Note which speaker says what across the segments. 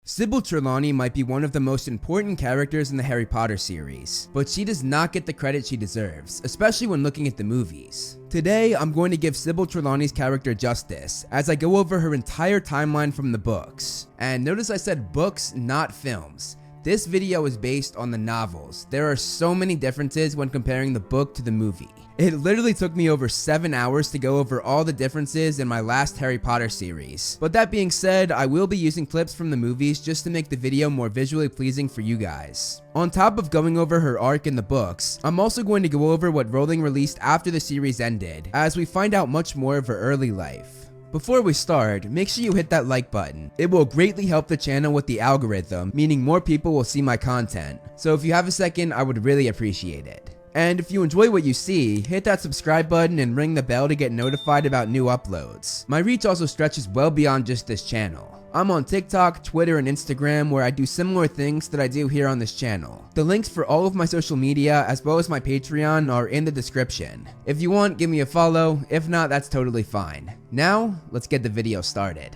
Speaker 1: Sybill Trelawney might be one of the most important characters in the Harry Potter series, but she does not get the credit she deserves, especially when looking at the movies. Today, I'm going to give Sybill Trelawney's character justice, as I go over her entire timeline from the books. And notice I said books, not films. This video is based on the novels. There are so many differences when comparing the book to the movie. It literally took me over 7 hours to go over all the differences in my last Harry Potter series. But that being said, I will be using clips from the movies just to make the video more visually pleasing for you guys. On top of going over her arc in the books, I'm also going to go over what Rowling released after the series ended, as we find out much more of her early life. Before we start, make sure you hit that like button. It will greatly help the channel with the algorithm, meaning more people will see my content. So if you have a second, I would really appreciate it. And if you enjoy what you see, hit that subscribe button and ring the bell to get notified about new uploads. My reach also stretches well beyond just this channel. I'm on TikTok, Twitter, and Instagram where I do similar things that I do here on this channel. The links for all of my social media as well as my Patreon are in the description. If you want, give me a follow. If not, that's totally fine. Now, let's get the video started.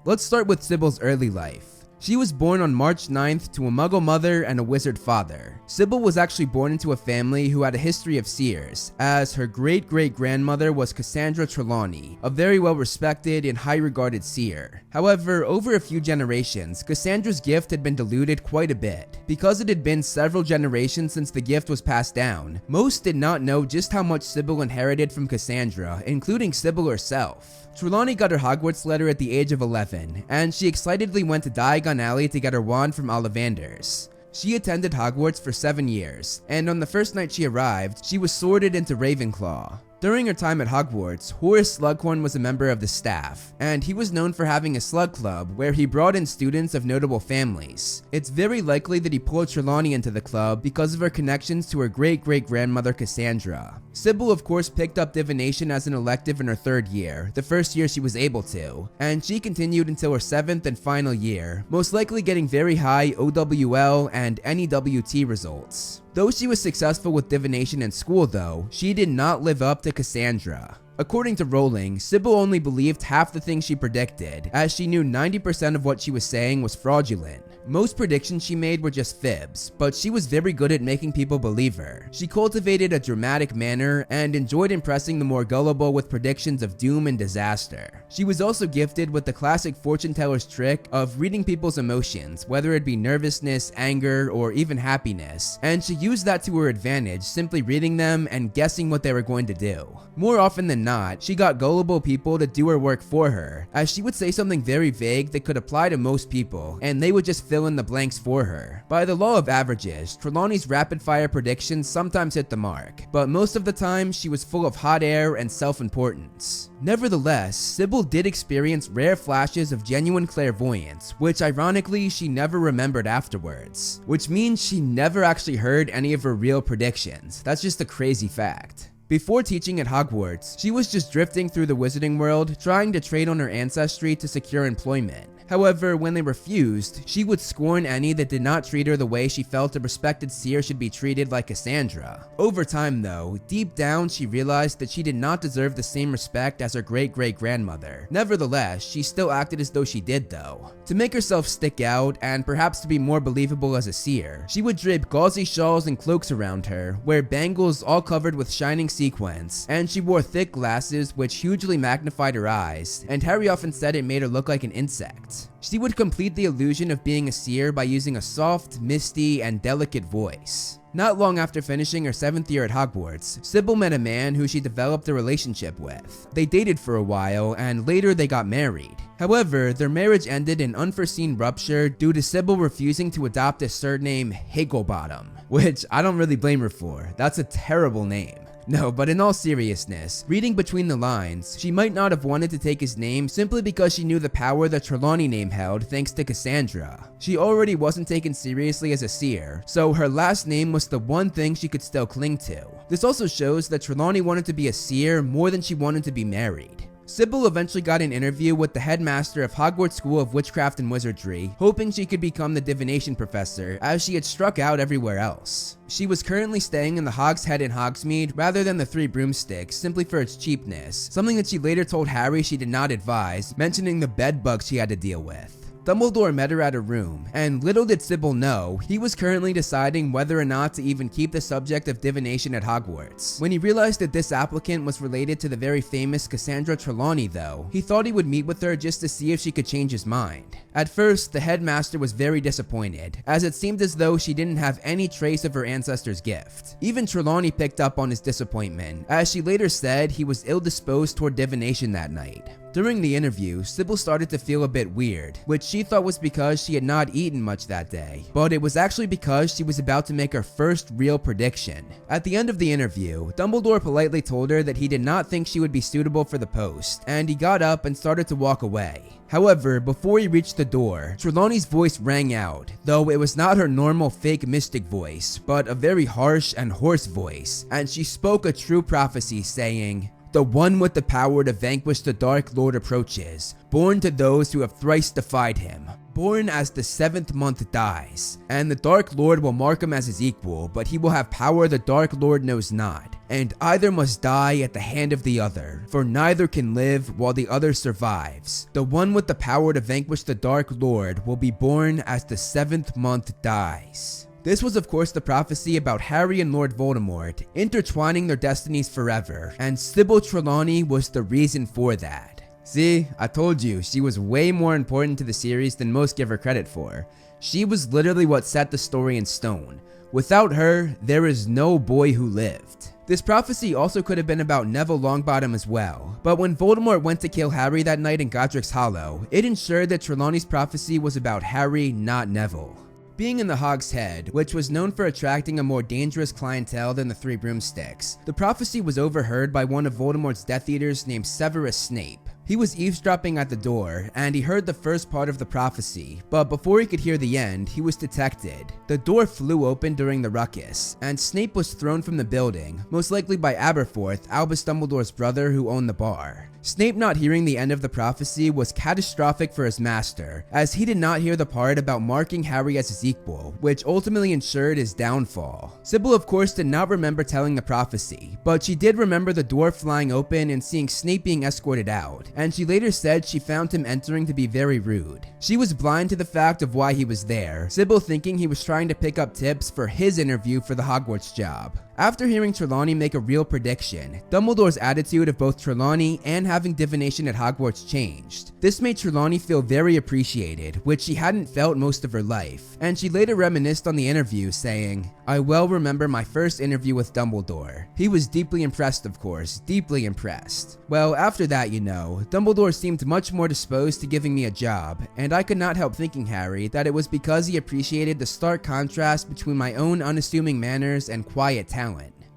Speaker 1: Let's start with Sybill's early life. She was born on March 9th to a Muggle mother and a wizard father. Sybill was actually born into a family who had a history of seers, as her great-great-grandmother was Cassandra Trelawney, a very well-respected and high-regarded seer. However, over a few generations, Cassandra's gift had been diluted quite a bit. Because it had been several generations since the gift was passed down, most did not know just how much Sybill inherited from Cassandra, including Sybill herself. Trelawney got her Hogwarts Letter at the age of 11, and she excitedly went to Diagon Alley to get her wand from Ollivanders. She attended Hogwarts for 7 years, and on the first night she arrived, she was sorted into Ravenclaw. During her time at Hogwarts, Horace Slughorn was a member of the staff, and he was known for having a slug club where he brought in students of notable families. It's very likely that he pulled Trelawney into the club because of her connections to her great-great-grandmother Cassandra. Sybill of course picked up divination as an elective in her 3rd year, the first year she was able to, and she continued until her 7th and final year, most likely getting very high OWL and NEWT results. Though she was successful with divination in school though, she did not live up to Cassandra. According to Rowling, Sybill only believed half the things she predicted, as she knew 90% of what she was saying was fraudulent. Most predictions she made were just fibs, but she was very good at making people believe her. She cultivated a dramatic manner and enjoyed impressing the more gullible with predictions of doom and disaster. She was also gifted with the classic fortune teller's trick of reading people's emotions, whether it be nervousness, anger, or even happiness, and she used that to her advantage, simply reading them and guessing what they were going to do. More often than not, she got gullible people to do her work for her, as she would say something very vague that could apply to most people, and they would just fill in the blanks for her. By the law of averages, Trelawney's rapid-fire predictions sometimes hit the mark, but most of the time she was full of hot air and self-importance. Nevertheless, Sybill did experience rare flashes of genuine clairvoyance, which ironically she never remembered afterwards, which means she never actually heard any of her real predictions. That's just a crazy fact. Before teaching at Hogwarts, she was just drifting through the wizarding world, trying to trade on her ancestry to secure employment. However, when they refused, she would scorn any that did not treat her the way she felt a respected seer should be treated, like Cassandra. Over time though, deep down she realized that she did not deserve the same respect as her great-great-grandmother. Nevertheless, she still acted as though she did though. To make herself stick out, and perhaps to be more believable as a seer, she would drape gauzy shawls and cloaks around her, wear bangles all covered with shining sequins, and she wore thick glasses which hugely magnified her eyes, and Harry often said it made her look like an insect. She would complete the illusion of being a seer by using a soft, misty, and delicate voice. Not long after finishing her 7th year at Hogwarts, Sybill met a man who she developed a relationship with. They dated for a while, and later they got married. However, their marriage ended in unforeseen rupture due to Sybill refusing to adopt a surname Higglebottom, which I don't really blame her for. That's a terrible name. No, but in all seriousness, reading between the lines, she might not have wanted to take his name simply because she knew the power the Trelawney name held thanks to Cassandra. She already wasn't taken seriously as a seer, so her last name was the one thing she could still cling to. This also shows that Trelawney wanted to be a seer more than she wanted to be married. Sybill eventually got an interview with the headmaster of Hogwarts School of Witchcraft and Wizardry, hoping she could become the divination professor, as she had struck out everywhere else. She was currently staying in the Hog's Head in Hogsmeade rather than the Three Broomsticks, simply for its cheapness, something that she later told Harry she did not advise, mentioning the bed bugs she had to deal with. Dumbledore met her at her room, and little did Sybill know, he was currently deciding whether or not to even keep the subject of divination at Hogwarts. When he realized that this applicant was related to the very famous Cassandra Trelawney though, he thought he would meet with her just to see if she could change his mind. At first, the headmaster was very disappointed, as it seemed as though she didn't have any trace of her ancestor's gift. Even Trelawney picked up on his disappointment, as she later said he was ill-disposed toward divination that night. During the interview, Sybill started to feel a bit weird, which she thought was because she had not eaten much that day, but it was actually because she was about to make her first real prediction. At the end of the interview, Dumbledore politely told her that he did not think she would be suitable for the post, and he got up and started to walk away. However, before he reached the door, Trelawney's voice rang out, though it was not her normal fake mystic voice, but a very harsh and hoarse voice, and she spoke a true prophecy saying, "The one with the power to vanquish the Dark Lord approaches, born to those who have thrice defied him. Born as the 7th month dies, and the Dark Lord will mark him as his equal, but he will have power the Dark Lord knows not. And either must die at the hand of the other, for neither can live while the other survives. The one with the power to vanquish the Dark Lord will be born as the 7th month dies." This was of course the prophecy about Harry and Lord Voldemort intertwining their destinies forever, and Sybill Trelawney was the reason for that. See, I told you, she was way more important to the series than most give her credit for. She was literally what set the story in stone. Without her, there is no Boy Who Lived. This prophecy also could have been about Neville Longbottom as well, but when Voldemort went to kill Harry that night in Godric's Hollow, it ensured that Trelawney's prophecy was about Harry, not Neville. Being in the Hog's Head, which was known for attracting a more dangerous clientele than the Three Broomsticks, the prophecy was overheard by one of Voldemort's Death Eaters named Severus Snape. He was eavesdropping at the door, and he heard the first part of the prophecy, but before he could hear the end, he was detected. The door flew open during the ruckus, and Snape was thrown from the building, most likely by Aberforth, Albus Dumbledore's brother who owned the bar. Snape not hearing the end of the prophecy was catastrophic for his master, as he did not hear the part about marking Harry as his equal, which ultimately ensured his downfall. Sybill of course did not remember telling the prophecy, but she did remember the door flying open and seeing Snape being escorted out, and she later said she found him entering to be very rude. She was blind to the fact of why he was there, Sybill thinking he was trying to pick up tips for his interview for the Hogwarts job. After hearing Trelawney make a real prediction, Dumbledore's attitude of both Trelawney and having divination at Hogwarts changed. This made Trelawney feel very appreciated, which she hadn't felt most of her life, and she later reminisced on the interview saying, "I well remember my first interview with Dumbledore. He was deeply impressed, of course, deeply impressed. Well, after that, you know, Dumbledore seemed much more disposed to giving me a job, and I could not help thinking, Harry, that it was because he appreciated the stark contrast between my own unassuming manners and quiet talent."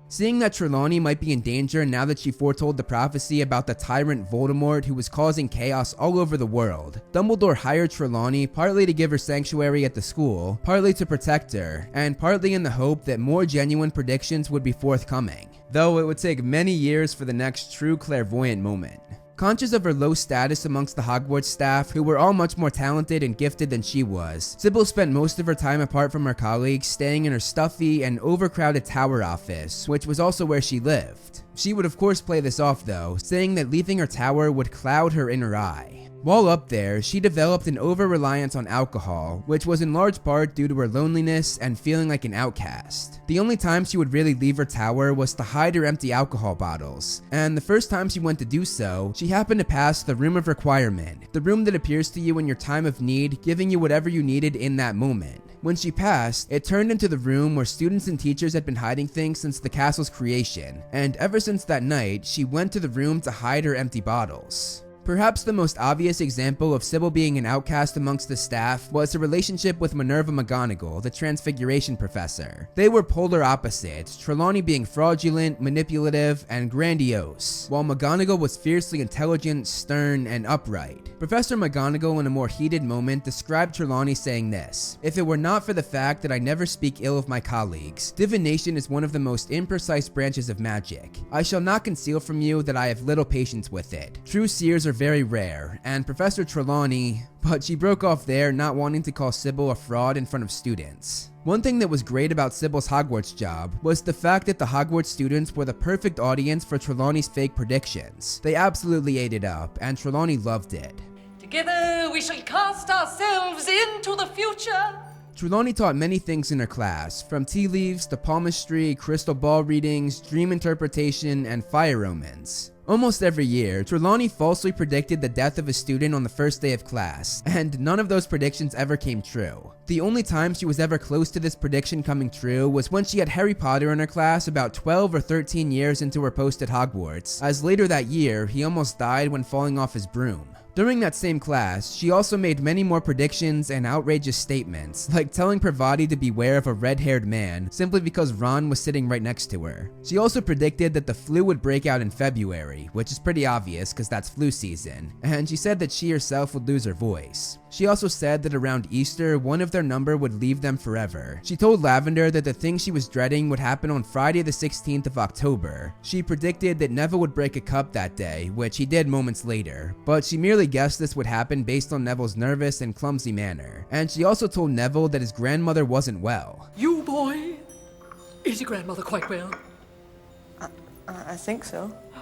Speaker 1: Seeing that Trelawney might be in danger now that she foretold the prophecy about the tyrant Voldemort who was causing chaos all over the world, Dumbledore hired Trelawney partly to give her sanctuary at the school, partly to protect her, and partly in the hope that more genuine predictions would be forthcoming, though it would take many years for the next true clairvoyant moment. Conscious of her low status amongst the Hogwarts staff, who were all much more talented and gifted than she was, Sybill spent most of her time apart from her colleagues, staying in her stuffy and overcrowded tower office, which was also where she lived. She would of course play this off though, saying that leaving her tower would cloud her inner eye. While up there, she developed an over-reliance on alcohol, which was in large part due to her loneliness and feeling like an outcast. The only time she would really leave her tower was to hide her empty alcohol bottles, and the first time she went to do so, she happened to pass the Room of Requirement, the room that appears to you in your time of need, giving you whatever you needed in that moment. When she passed, it turned into the room where students and teachers had been hiding things since the castle's creation, and ever since that night, she went to the room to hide her empty bottles. Perhaps the most obvious example of Sybill being an outcast amongst the staff was her relationship with Minerva Mcgonagal, the Transfiguration professor. They were polar opposites, Trelawney being fraudulent, manipulative, and grandiose, while McGonagall was fiercely intelligent, stern, and upright. Professor McGonagall in a more heated moment described Trelawney saying this: "If it were not for the fact that I never speak ill of my colleagues, divination is one of the most imprecise branches of magic. I shall not conceal from you that I have little patience with it. True seers are very rare, and Professor Trelawney..." But she broke off there, not wanting to call Sybill a fraud in front of students. One thing that was great about Sybill's Hogwarts job was the fact that the Hogwarts students were the perfect audience for Trelawney's fake predictions. They absolutely ate it up, and Trelawney loved it.
Speaker 2: To Together we shall cast ourselves into the future.
Speaker 1: Trelawney taught many things in her class, from tea leaves to palmistry, crystal ball readings, dream interpretation, and fire omens. Almost every year, Trelawney falsely predicted the death of a student on the first day of class, and none of those predictions ever came true. The only time she was ever close to this prediction coming true was when she had Harry Potter in her class about 12 or 13 years into her post at Hogwarts, as later that year, he almost died when falling off his broom. During that same class, she also made many more predictions and outrageous statements, like telling Parvati to beware of a red-haired man simply because Ron was sitting right next to her. She also predicted that the flu would break out in February, which is pretty obvious because that's flu season, and she said that she herself would lose her voice. She also said that around Easter, one of their number would leave them forever. She told Lavender that the thing she was dreading would happen on Friday the 16th of October. She predicted that Neville would break a cup that day, which he did moments later, but she merely guessed this would happen based on Neville's nervous and clumsy manner. And she also told Neville that his grandmother wasn't well.
Speaker 2: You boy, is your grandmother quite well?
Speaker 3: I think so.
Speaker 2: I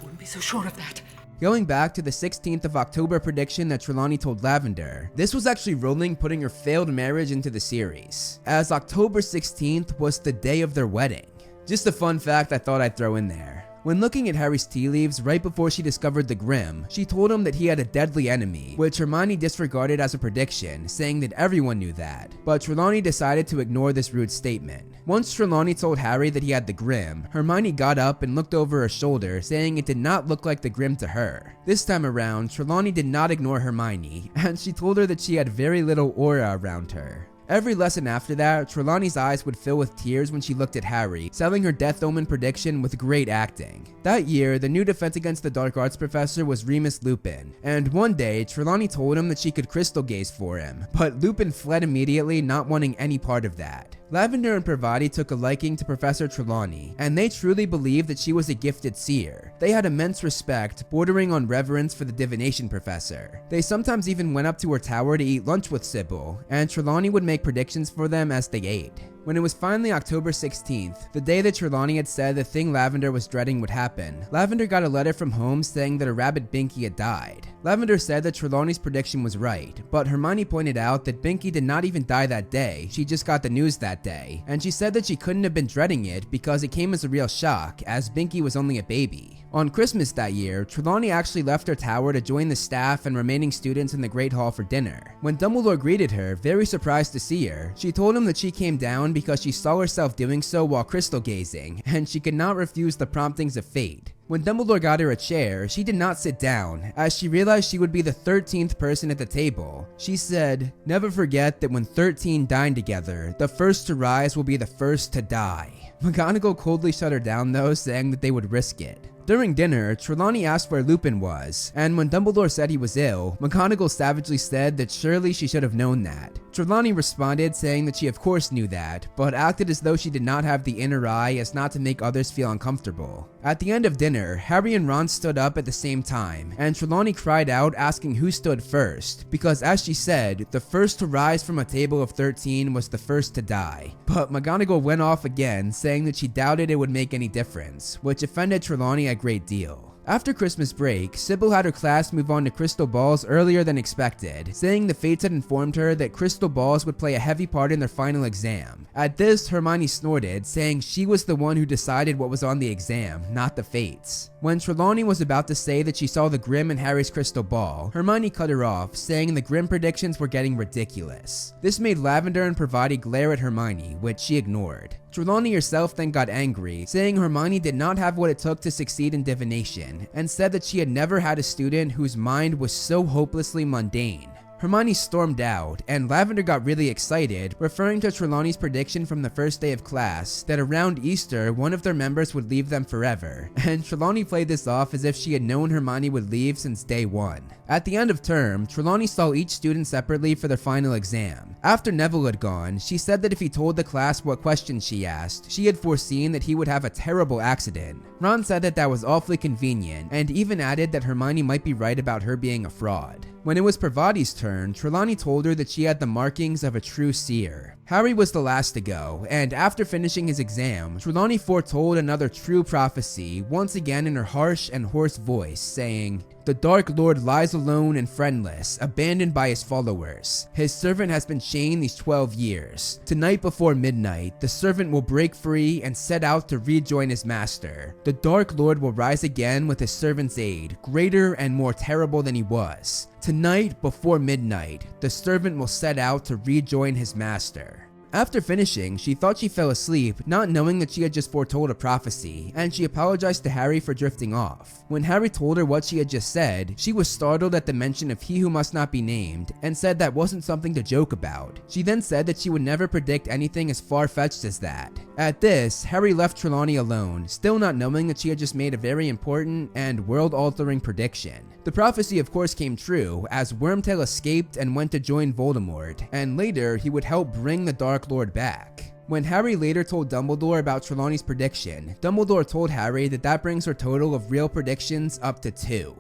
Speaker 2: wouldn't be so sure of that.
Speaker 1: Going back to the 16th of October prediction that Trelawney told Lavender, this was actually Rowling putting her failed marriage into the series, as October 16th was the day of their wedding. Just a fun fact I thought I'd throw in there. When looking at Harry's tea leaves right before she discovered the Grim, she told him that he had a deadly enemy, which Hermione disregarded as a prediction, saying that everyone knew that. But Trelawney decided to ignore this rude statement. Once Trelawney told Harry that he had the Grim, Hermione got up and looked over her shoulder, saying it did not look like the Grim to her. This time around, Trelawney did not ignore Hermione, and she told her that she had very little aura around her. Every lesson after that, Trelawney's eyes would fill with tears when she looked at Harry, selling her Death Omen prediction with great acting. That year, the new Defense Against the Dark Arts professor was Remus Lupin, and one day, Trelawney told him that she could crystal gaze for him, but Lupin fled immediately, not wanting any part of that. Lavender and Parvati took a liking to Professor Trelawney, and they truly believed that she was a gifted seer. They had immense respect, bordering on reverence for the divination professor. They sometimes even went up to her tower to eat lunch with Sybill, and Trelawney would make predictions for them as they ate. When it was finally October 16th, the day that Trelawney had said the thing Lavender was dreading would happen, Lavender got a letter from home saying that a rabbit Binky had died. Lavender said that Trelawney's prediction was right, but Hermione pointed out that Binky did not even die that day, she just got the news that day, and she said that she couldn't have been dreading it because it came as a real shock, as Binky was only a baby. On Christmas that year, Trelawney actually left her tower to join the staff and remaining students in the Great Hall for dinner. When Dumbledore greeted her, very surprised to see her, she told him that she came down because she saw herself doing so while crystal gazing, and she could not refuse the promptings of fate. When Dumbledore got her a chair, she did not sit down, as she realized she would be the 13th person at the table. She said, "Never forget that when 13 dine together, the first to rise will be the first to die." McGonagall coldly shut her down though, saying that they would risk it. During dinner, Trelawney asked where Lupin was, and when Dumbledore said he was ill, McGonagall savagely said that surely she should have known that. Trelawney responded saying that she of course knew that, but acted as though she did not have the inner eye as not to make others feel uncomfortable. At the end of dinner, Harry and Ron stood up at the same time, and Trelawney cried out asking who stood first, because as she said, the first to rise from a table of 13 was the first to die. But McGonagall went off again, saying that she doubted it would make any difference, which offended Trelawney a great deal. After Christmas break, Sybill had her class move on to crystal balls earlier than expected, saying the Fates had informed her that crystal balls would play a heavy part in their final exam. At this, Hermione snorted, saying she was the one who decided what was on the exam, not the Fates. When Trelawney was about to say that she saw the Grim in Harry's crystal ball, Hermione cut her off, saying the Grim predictions were getting ridiculous. This made Lavender and Parvati glare at Hermione, which she ignored. Trelawney herself then got angry, saying Hermione did not have what it took to succeed in divination, and said that she had never had a student whose mind was so hopelessly mundane. Hermione stormed out, and Lavender got really excited, referring to Trelawney's prediction from the first day of class that around Easter, one of their members would leave them forever, and Trelawney played this off as if she had known Hermione would leave since day one. At the end of term, Trelawney saw each student separately for their final exam. After Neville had gone, she said that if he told the class what questions she asked, she had foreseen that he would have a terrible accident. Ron said that that was awfully convenient, and even added that Hermione might be right about her being a fraud. When it was Parvati's turn, return, Trelawney told her that she had the markings of a true seer. Harry was the last to go, and after finishing his exam, Trelawney foretold another true prophecy, once again in her harsh and hoarse voice, saying, "The Dark Lord lies alone and friendless, abandoned by his followers. His servant has been chained these 12 years. Tonight before midnight, the servant will break free and set out to rejoin his master. The Dark Lord will rise again with his servant's aid, greater and more terrible than he was. Tonight before midnight, the servant will set out to rejoin his master." After finishing, she thought she fell asleep, not knowing that she had just foretold a prophecy, and she apologized to Harry for drifting off. When Harry told her what she had just said, she was startled at the mention of he who must not be named, and said that wasn't something to joke about. She then said that she would never predict anything as far-fetched as that. At this, Harry left Trelawney alone, still not knowing that she had just made a very important and world-altering prediction. The prophecy of course came true, as Wormtail escaped and went to join Voldemort, and later he would help bring the Dark Lord back. When Harry later told Dumbledore about Trelawney's prediction, Dumbledore told Harry that that brings her total of real predictions up to 2.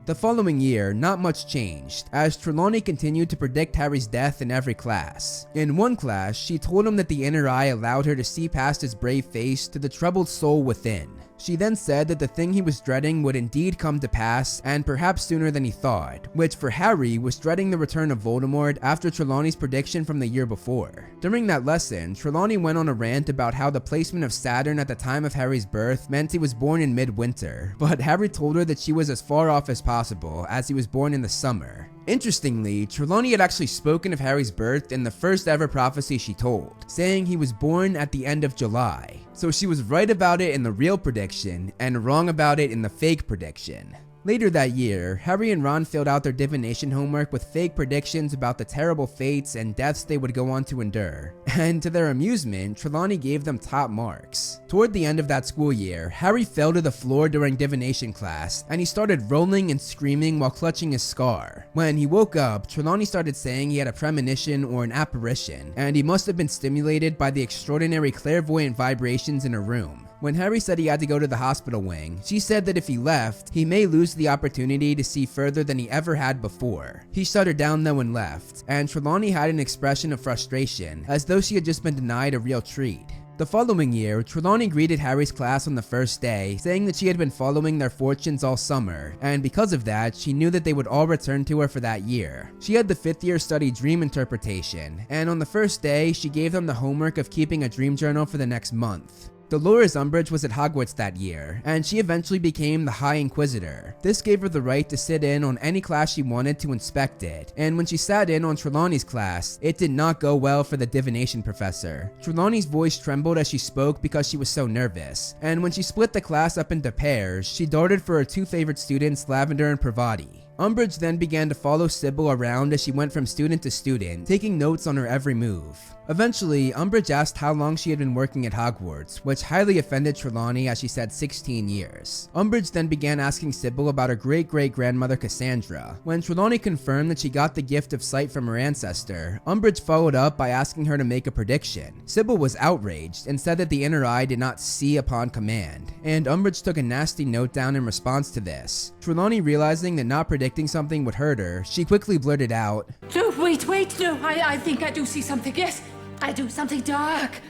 Speaker 1: The following year, not much changed, as Trelawney continued to predict Harry's death in every class. In one class, she told him that the inner eye allowed her to see past his brave face to the troubled soul within. She then said that the thing he was dreading would indeed come to pass, and perhaps sooner than he thought, which for Harry was dreading the return of Voldemort after Trelawney's prediction from the year before. During that lesson, Trelawney went on a rant about how the placement of Saturn at the time of Harry's birth meant he was born in midwinter, but Harry told her that she was as far off as possible, as he was born in the summer. Interestingly, Trelawney had actually spoken of Harry's birth in the first ever prophecy she told, saying he was born at the end of July. So she was right about it in the real prediction, and wrong about it in the fake prediction. Later that year, Harry and Ron filled out their divination homework with fake predictions about the terrible fates and deaths they would go on to endure, and to their amusement, Trelawney gave them top marks. Toward the end of that school year, Harry fell to the floor during divination class, and he started rolling and screaming while clutching his scar. When he woke up, Trelawney started saying he had a premonition or an apparition, and he must have been stimulated by the extraordinary clairvoyant vibrations in her room. When Harry said he had to go to the hospital wing, she said that if he left, he may lose the opportunity to see further than he ever had before. He shut her down though and left, and Trelawney had an expression of frustration, as though she had just been denied a real treat. The following year, Trelawney greeted Harry's class on the first day, saying that she had been following their fortunes all summer, and because of that, she knew that they would all return to her for that year. She had the 5th year study dream interpretation, and on the first day, she gave them the homework of keeping a dream journal for the next month. Dolores Umbridge was at Hogwarts that year, and she eventually became the High Inquisitor. This gave her the right to sit in on any class she wanted to inspect it, and when she sat in on Trelawney's class, it did not go well for the divination professor. Trelawney's voice trembled as she spoke because she was so nervous, and when she split the class up into pairs, she darted for her 2 favorite students, Lavender and Parvati. Umbridge then began to follow Sybill around as she went from student to student, taking notes on her every move. Eventually, Umbridge asked how long she had been working at Hogwarts, which highly offended Trelawney as she said 16 years. Umbridge then began asking Sybill about her great-great-grandmother Cassandra. When Trelawney confirmed that she got the gift of sight from her ancestor, Umbridge followed up by asking her to make a prediction. Sybill was outraged and said that the inner eye did not see upon command, and Umbridge took a nasty note down in response to this. Trelawney, realizing that not predicting something would hurt her, she quickly blurted out,
Speaker 2: No, wait, no, I think I do see something, yes. I do something dark.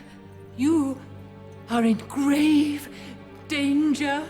Speaker 2: You are in grave danger.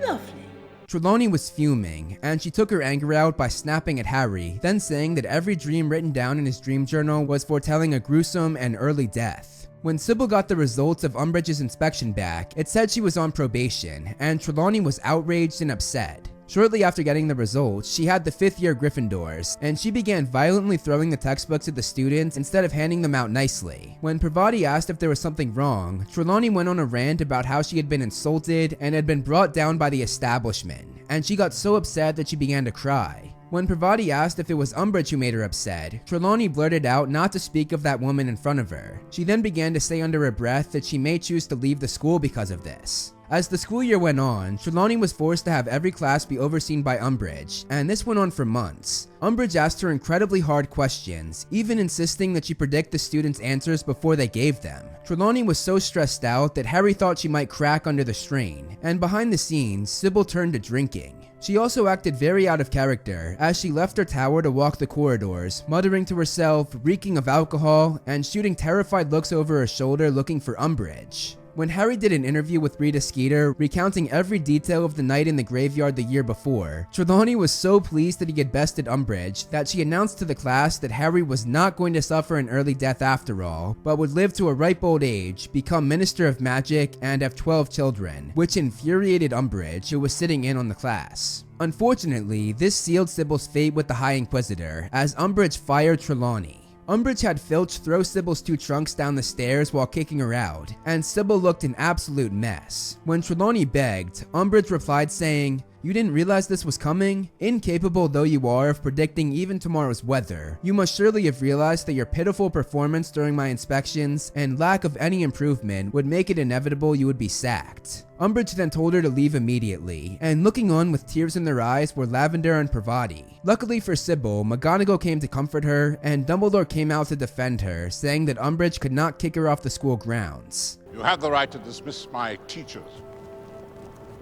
Speaker 2: Lovely.
Speaker 1: Trelawney was fuming, and she took her anger out by snapping at Harry, then saying that every dream written down in his dream journal was foretelling a gruesome and early death. When Sybill got the results of Umbridge's inspection back, it said she was on probation, and Trelawney was outraged and upset. Shortly after getting the results, she had the 5th year Gryffindors, and she began violently throwing the textbooks at the students instead of handing them out nicely. When Parvati asked if there was something wrong, Trelawney went on a rant about how she had been insulted and had been brought down by the establishment, and she got so upset that she began to cry. When Parvati asked if it was Umbridge who made her upset, Trelawney blurted out not to speak of that woman in front of her. She then began to say under her breath that she may choose to leave the school because of this. As the school year went on, Trelawney was forced to have every class be overseen by Umbridge, and this went on for months. Umbridge asked her incredibly hard questions, even insisting that she predict the students' answers before they gave them. Trelawney was so stressed out that Harry thought she might crack under the strain, and behind the scenes, Sybill turned to drinking. She also acted very out of character as she left her tower to walk the corridors, muttering to herself, reeking of alcohol, and shooting terrified looks over her shoulder looking for Umbridge. When Harry did an interview with Rita Skeeter recounting every detail of the night in the graveyard the year before, Trelawney was so pleased that he had bested Umbridge that she announced to the class that Harry was not going to suffer an early death after all, but would live to a ripe old age, become Minister of Magic, and have 12 children, which infuriated Umbridge, who was sitting in on the class. Unfortunately, this sealed Sybill's fate with the High Inquisitor, as Umbridge fired Trelawney. Umbridge had Filch throw Sybil's 2 trunks down the stairs while kicking her out, and Sybil looked an absolute mess. When Trelawney begged, Umbridge replied saying, "You didn't realize this was coming? Incapable though you are of predicting even tomorrow's weather, you must surely have realized that your pitiful performance during my inspections and lack of any improvement would make it inevitable you would be sacked." Umbridge then told her to leave immediately, and looking on with tears in their eyes were Lavender and Parvati. Luckily for Sybil, McGonagall came to comfort her, and Dumbledore came out to defend her, saying that Umbridge could not kick her off the school grounds.
Speaker 4: You have the right to dismiss my teachers.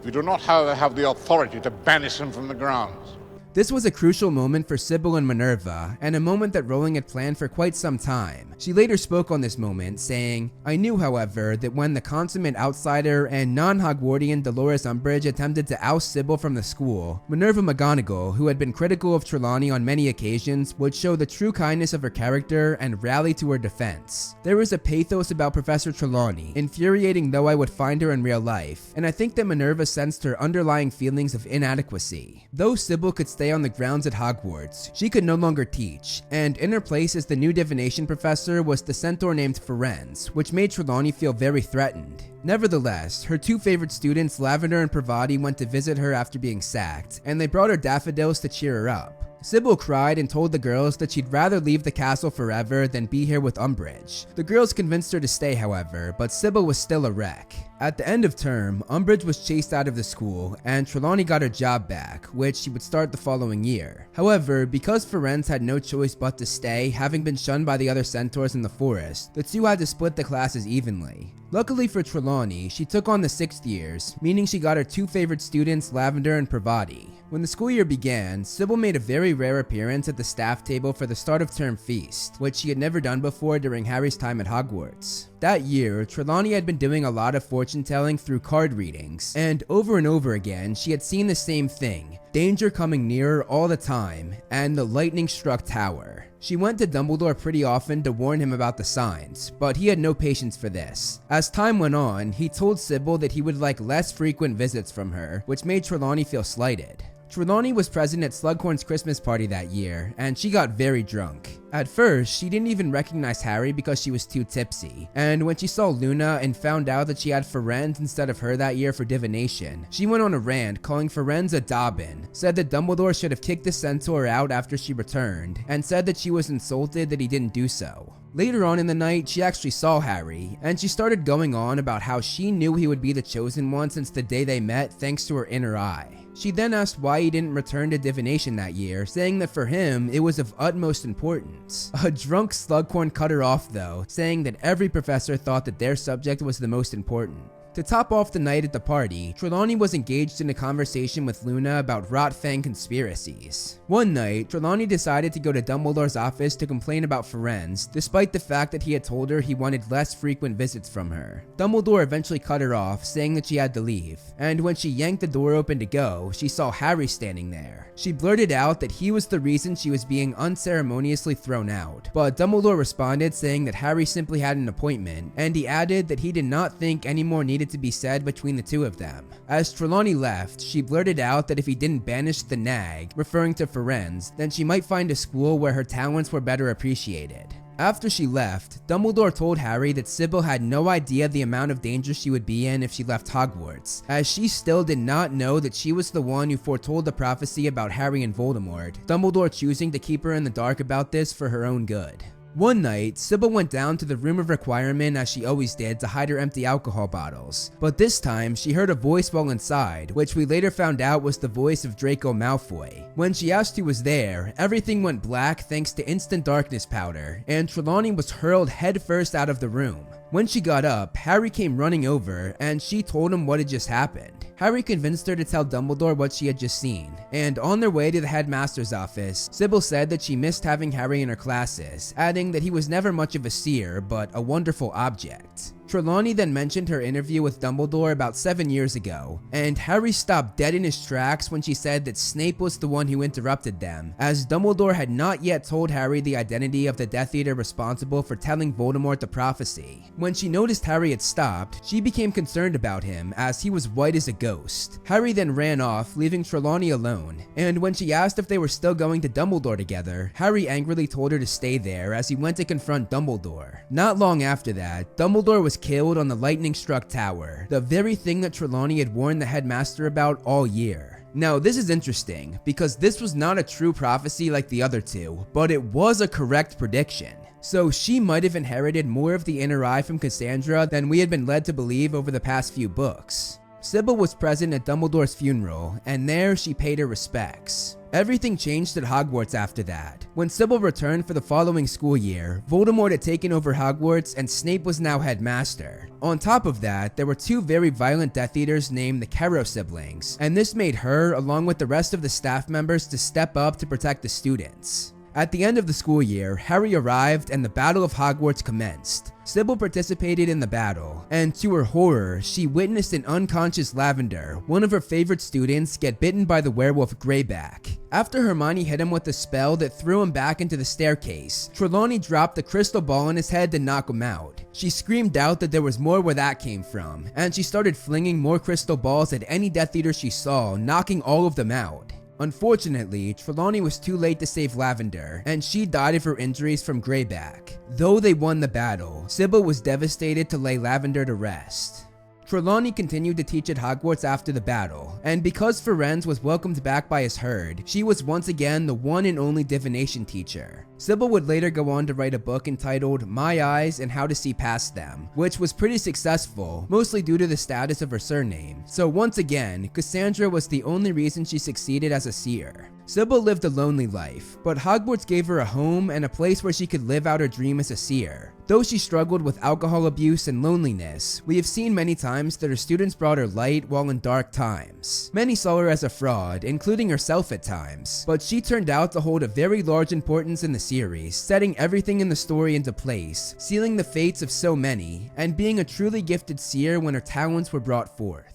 Speaker 4: We do not, however, have the authority to banish them from the grounds.
Speaker 1: This was a crucial moment for Sybil and Minerva, and a moment that Rowling had planned for quite some time. She later spoke on this moment, saying, "I knew, however, that when the consummate outsider and non-Hogwartian Dolores Umbridge attempted to oust Sybil from the school, Minerva Mcgonagal, who had been critical of Trelawney on many occasions, would show the true kindness of her character and rally to her defense. There was a pathos about Professor Trelawney, infuriating though I would find her in real life, and I think that Minerva sensed her underlying feelings of inadequacy. Though Sybil could stay on the grounds at Hogwarts, she could no longer teach, and in her place as the new divination professor was the centaur named Firenze, which made Trelawney feel very threatened. Nevertheless, her 2 favorite students, Lavender and Parvati, went to visit her after being sacked, and they brought her daffodils to cheer her up. Sybil cried and told the girls that she'd rather leave the castle forever than be here with Umbridge. The girls convinced her to stay, however, but Sybil was still a wreck. At the end of term, Umbridge was chased out of the school, and Trelawney got her job back, which she would start the following year. However, because Firenze had no choice but to stay, having been shunned by the other centaurs in the forest, the 2 had to split the classes evenly. Luckily for Trelawney, she took on the 6th years, meaning she got her 2 favorite students, Lavender and Parvati. When the school year began, Sybil made a very rare appearance at the staff table for the start of term feast, which she had never done before during Harry's time at Hogwarts. That year, Trelawney had been doing a lot of fortune telling through card readings, and over again, she had seen the same thing, danger coming nearer all the time, and the lightning-struck tower. She went to Dumbledore pretty often to warn him about the signs, but he had no patience for this. As time went on, he told Sybil that he would like less frequent visits from her, which made Trelawney feel slighted. Trelawney was present at Slughorn's Christmas party that year, and she got very drunk. At first, she didn't even recognize Harry because she was too tipsy, and when she saw Luna and found out that she had Firenze instead of her that year for divination, she went on a rant calling Firenze a Dobbin, said that Dumbledore should have kicked the centaur out after she returned, and said that she was insulted that he didn't do so. Later on in the night, she actually saw Harry, and she started going on about how she knew he would be the chosen one since the day they met thanks to her inner eye. She then asked why he didn't return to divination that year, saying that for him, it was of utmost importance. A drunk Slughorn cut her off though, saying that every professor thought that their subject was the most important. To top off the night at the party, Trelawney was engaged in a conversation with Luna about Rotfang conspiracies. One night, Trelawney decided to go to Dumbledore's office to complain about Firenze, despite the fact that he had told her he wanted less frequent visits from her. Dumbledore eventually cut her off, saying that she had to leave, and when she yanked the door open to go, she saw Harry standing there. She blurted out that he was the reason she was being unceremoniously thrown out, but Dumbledore responded saying that Harry simply had an appointment, and he added that he did not think any more needed to be said between the 2 of them. As Trelawney left, she blurted out that if he didn't banish the nag, referring to Firenze, then she might find a school where her talents were better appreciated. After she left, Dumbledore told Harry that Sybill had no idea the amount of danger she would be in if she left Hogwarts, as she still did not know that she was the one who foretold the prophecy about Harry and Voldemort, Dumbledore choosing to keep her in the dark about this for her own good. One night, Sybill went down to the room of requirement as she always did to hide her empty alcohol bottles, but this time she heard a voice while inside, which we later found out was the voice of Draco Malfoy. When she asked who was there, everything went black thanks to instant darkness powder, and Trelawney was hurled headfirst out of the room. When she got up, Harry came running over and she told him what had just happened. Harry convinced her to tell Dumbledore what she had just seen, and on their way to the headmaster's office, Sybill said that she missed having Harry in her classes, adding that he was never much of a seer, but a wonderful object. Trelawney then mentioned her interview with Dumbledore about 7 years ago, and Harry stopped dead in his tracks when she said that Snape was the one who interrupted them, as Dumbledore had not yet told Harry the identity of the Death Eater responsible for telling Voldemort the prophecy. When she noticed Harry had stopped, she became concerned about him as he was white as a ghost. Harry then ran off, leaving Trelawney alone, and when she asked if they were still going to Dumbledore together, Harry angrily told her to stay there as he went to confront Dumbledore. Not long after that, Dumbledore was killed on the lightning-struck tower, the very thing that Trelawney had warned the headmaster about all year. Now, this is interesting, because this was not a true prophecy like the other two, but it was a correct prediction. So she might have inherited more of the inner eye from Cassandra than we had been led to believe over the past few books. Sybill was present at Dumbledore's funeral, and there she paid her respects. Everything changed at Hogwarts after that. When Sybill returned for the following school year, Voldemort had taken over Hogwarts and Snape was now headmaster. On top of that, there were two very violent Death Eaters named the Carrow siblings, and this made her, along with the rest of the staff members, to step up to protect the students. At the end of the school year, Harry arrived and the Battle of Hogwarts commenced. Sybill participated in the battle, and to her horror, she witnessed an unconscious Lavender, one of her favorite students, get bitten by the werewolf Greyback. After Hermione hit him with a spell that threw him back into the staircase, Trelawney dropped the crystal ball on his head to knock him out. She screamed out that there was more where that came from, and she started flinging more crystal balls at any Death Eater she saw, knocking all of them out. Unfortunately, Trelawney was too late to save Lavender, and she died of her injuries from Greyback. Though they won the battle, Sybill was devastated to lay Lavender to rest. Trelawney continued to teach at Hogwarts after the battle, and because Firenze was welcomed back by his herd, she was once again the one and only divination teacher. Sybill would later go on to write a book entitled My Eyes and How to See Past Them, which was pretty successful, mostly due to the status of her surname. So once again, Cassandra was the only reason she succeeded as a seer. Sybill lived a lonely life, but Hogwarts gave her a home and a place where she could live out her dream as a seer. Though she struggled with alcohol abuse and loneliness, we have seen many times that her students brought her light while in dark times. Many saw her as a fraud, including herself at times, but she turned out to hold a very large importance in the series, setting everything in the story into place, sealing the fates of so many, and being a truly gifted seer when her talents were brought forth.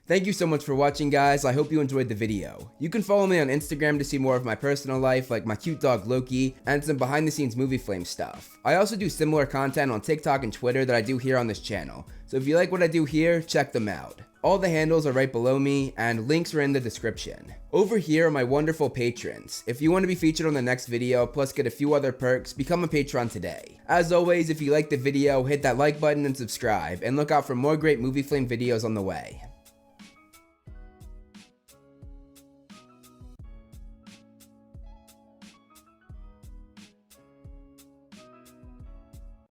Speaker 1: Thank you so much for watching, guys. I hope you enjoyed the video. You can follow me on Instagram to see more of my personal life, like my cute dog Loki, and some behind the scenes movie flame stuff. I also do similar content on TikTok and Twitter that I do here on this channel, so if you like what I do here, check them out. All the handles are right below me, and links are in the description. Over here are my wonderful patrons. If you want to be featured on the next video, plus get a few other perks, become a patron today. As always, if you liked the video, hit that like button and subscribe, and look out for more great movie flame videos on the way.